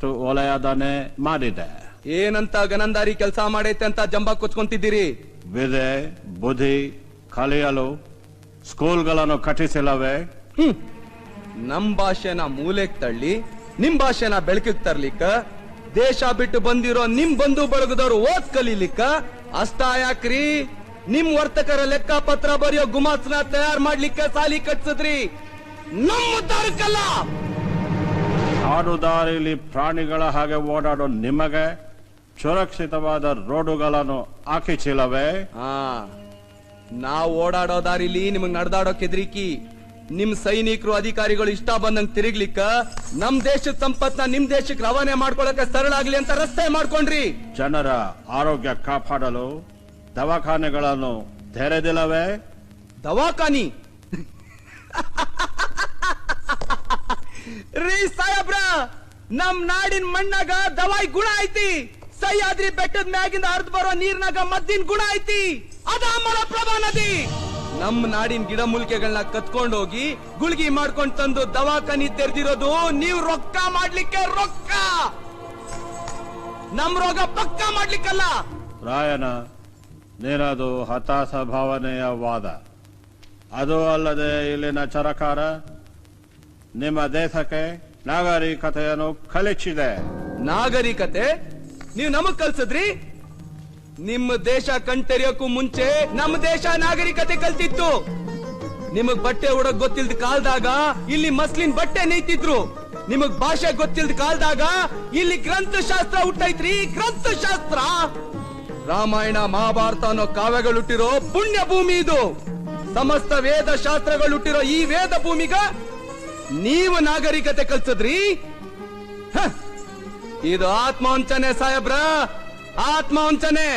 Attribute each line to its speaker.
Speaker 1: ಸಾಕಾಷ್ಟು ವಲಯದಾನೆ ಮಾಡಿದೆ.
Speaker 2: ಏನಂತ ಗನಂದಾರಿ ಕೆಲಸ ಮಾಡೈತೆ ಅಂತ ಜಂಬ ಕೊಚ್ಕೊಂತಿದ್ದೀರಿ?
Speaker 1: ವಿದೆ ಬುದ್ಧಿ ಕಲಿಯಲು ಸ್ಕೂಲ್ಗಳನ್ನು ಕಟ್ಟಿಸಿಲ್ಲವೇ?
Speaker 2: ನಮ್ ಭಾಷೆನ ಮೂಲೆಗ್ ತಳ್ಳಿ ನಿಮ್ ಭಾಷೆನ ಬೆಳಕಿಗೆ ತರ್ಲಿಕ್ಕ, ದೇಶ ಬಿಟ್ಟು ಬಂದಿರೋ ನಿಮ್ ಬಂಧು ಬಳಗದವ್ರು ಓದ್ ಕಲೀಲಿಕ್ಕ ಅಷ್ಟ ಯಾಕ್ರಿ? ನಿಮ್ ವರ್ತಕರ ಲೆಕ್ಕ ಪತ್ರ ಬರೆಯೋ ಗುಮಾಸ್ನ ತಯಾರು ಮಾಡ್ಲಿಕ್ಕೆ ಸಾಲಿ ಕಟ್ಸಿದ್ರಿ, ನಮ್ಮ ಉದ್ದಾರಕ್ಕಲ್ಲ.
Speaker 1: ಕಾಡು ದಾರಿಲಿ ಪ್ರಾಣಿಗಳ ಹಾಗೆ ಓಡಾಡೋ ನಿಮಗೆ ಸುರಕ್ಷಿತವಾದ ರೋಡುಗಳನ್ನು ಹಾಕಿಸಿಲ್ಲವೇ?
Speaker 2: ನಾವ್ ಓಡಾಡೋ ದಾರಿಲಿ ನಿಮಗ್ ನಡೆದಾಡೋ ಕೆದ್ರಿಕಿ. ನಿಮ್ ಸೈನಿಕರು ಅಧಿಕಾರಿಗಳು ಇಷ್ಟ ಬಂದಂಗ್ ತಿರುಗ್ಲಿಕ್ಕ, ನಮ್ ದೇಶದ ಸಂಪತ್ನ ನಿಮ್ ದೇಶಕ್ಕೆ ರವಾನೆ ಮಾಡ್ಕೊಳಕ್ಕೆ ಸರಳ ಆಗ್ಲಿ ಅಂತ ರಸ್ತೆ ಮಾಡ್ಕೊಂಡ್ರಿ.
Speaker 1: ಜನರ ಆರೋಗ್ಯ ಕಾಪಾಡಲು ದವಾಖಾನೆಗಳನ್ನು ತೆರೆದಿಲ್ಲವೇ?
Speaker 2: ದವಾಖಾನಿ ರೀ ಸಾಹೇಬ್ರ, ನಮ್ ನಾಡಿನ ಮಣ್ಣಾಗ ದವಾಯಿ ಗುಣ ಐತಿ. ಸಹ್ಯಾದ್ರಿ ಬೆಟ್ಟದ ಮ್ಯಾಗಿಂದ ಹರಿದು ಬರೋ ನೀರ್ನಾಗ ಮದ್ದಿನ ಗುಣ ಐತಿ. ಅದ ಮಲಪ್ರಭಾ ನದಿ. ನಮ್ ನಾಡಿನ ಗಿಡ ಮೂಲಿಕೆಗಳನ್ನ ಕತ್ಕೊಂಡೋಗಿ ಗುಳ್ಗಿ ಮಾಡ್ಕೊಂಡ್ ತಂದು ದವಾಖಾನಿ ತೆರೆದಿರೋದು ನೀವ್ ರೊಕ್ಕ ಮಾಡ್ಲಿಕ್ಕೆ. ರೊಕ್ಕ ನಮ್ ರೋಗ ಪಕ್ಕ ಮಾಡ್ಲಿಕ್ಕಲ್ಲ.
Speaker 1: ರಾಯನ, ನೀನದು ಹತಾಶ ಭಾವನೆಯ ವಾದ. ಅದು ಅಲ್ಲದೆ ಇಲ್ಲಿನ ಚರಕಾರ ನಿಮ್ಮ ದೇಶಕ್ಕೆ ನಾಗರಿಕತೆಯನ್ನು ಕಲಿಸಿದೆ.
Speaker 2: ನಾಗರಿಕತೆ ನೀವ್ ನಮಗ್ ಕಲ್ಸದ್ರಿ? ನಿಮ್ಮ ದೇಶ ಕಣ್ತೆರೆಯೋಕ್ಕೂ ಮುಂಚೆ ನಮ್ಮ ದೇಶ ನಾಗರಿಕತೆ ಕಲ್ತಿತ್ತು. ನಿಮಗ್ ಬಟ್ಟೆ ಉಡಕ್ ಗೊತ್ತಿಲ್ದ ಕಾಲದಾಗ ಇಲ್ಲಿ ಮಸ್ಲಿನ್ ಬಟ್ಟೆ ನೇಯ್ತಿದ್ರು. ನಿಮಗ್ ಭಾಷೆ ಗೊತ್ತಿಲ್ದ ಕಾಲದಾಗ ಇಲ್ಲಿ ಗ್ರಂಥಶಾಸ್ತ್ರ ಹುಟ್ಟೈತ್ರಿ. ಗ್ರಂಥಶಾಸ್ತ್ರ, ರಾಮಾಯಣ ಮಹಾಭಾರತ ಅನ್ನೋ ಕಾವ್ಯಗಳು ಹುಟ್ಟಿರೋ ಪುಣ್ಯ ಭೂಮಿ ಇದು. ಸಮಸ್ತ ವೇದ ಶಾಸ್ತ್ರಗಳು ಹುಟ್ಟಿರೋ ಈ ವೇದ ಭೂಮಿಗ ನೀವು ನಾಗರಿಕತೆ ಕಲ್ಸದ್ರಿ? ಇದು ಆತ್ಮವಂಚನೆ ಸಾಹೇಬ್ರ, ಆತ್ಮವಂಚನೆ.